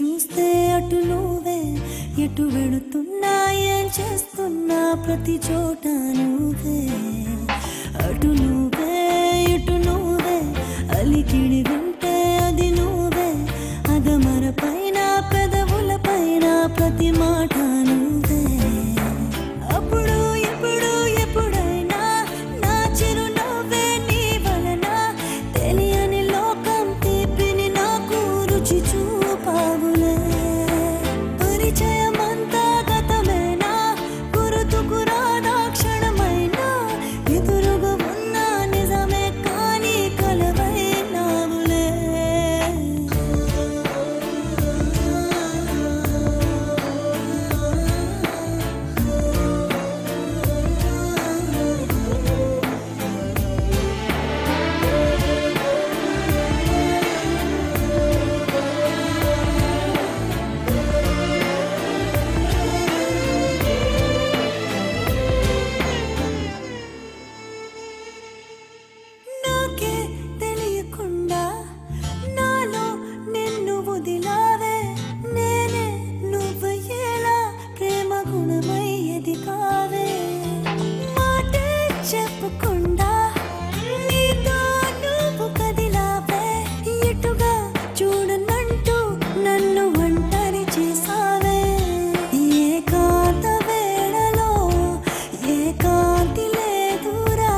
చూస్తే అటు నువ్వే ఎటు వెళుతున్నా ఏం చేస్తున్నా ప్రతి చోట నువ్వే అటు నువ్వే ఇటు నువ్వే అలికిడి వింటే అది నువ్వే అదమర పైన పెదవుల పైన ప్రతి మాట నువ్వే అప్పుడు ఎప్పుడు ఎప్పుడైనా నా చిరునవ్వే నీ వలన తెలియని లోకం తీపిని నాకు రుచి చూపావులే పరిచయమంతా గతమేనా గుర్తుకు రాదా క్షణమైనా ఎదురుగా ఉన్న నిజమే కానీ కలవైనావులే నాకే తెలియకుండా నాలో నిన్ను వదిలావే నేనే నువ్వు ఎలా ప్రేమ గుణమయ్యేది కావే మాటే చెప్పకుండా నీతో నువ్వు కదిలావే ఎటుగా చూడనంటూ నన్ను ఒంటరి చేసావే ఏకాంత వేళలో ఏకాంతి లేదురా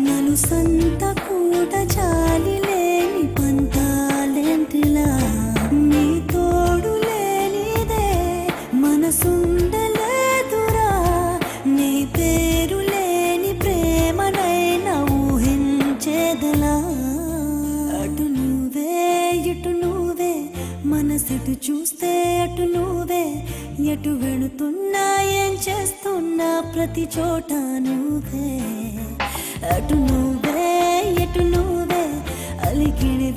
నన్ను సంత కూట చాలి లేని పంతాలేంటిలా నీ తోడు లేనిదే మనసుండలేదురా నీ పేరు లేని ప్రేమనైనా ఊహించేదలా అటు నువ్వే ఇటు నువ్వే మనసెటు చూస్తే అటు నువ్వే ఎటు వెళుతున్నా ఏం చేస్తున్నా ప్రతి చోట నువ్వే అటు నువ్వే ఎటు నువ్వే అలికిడి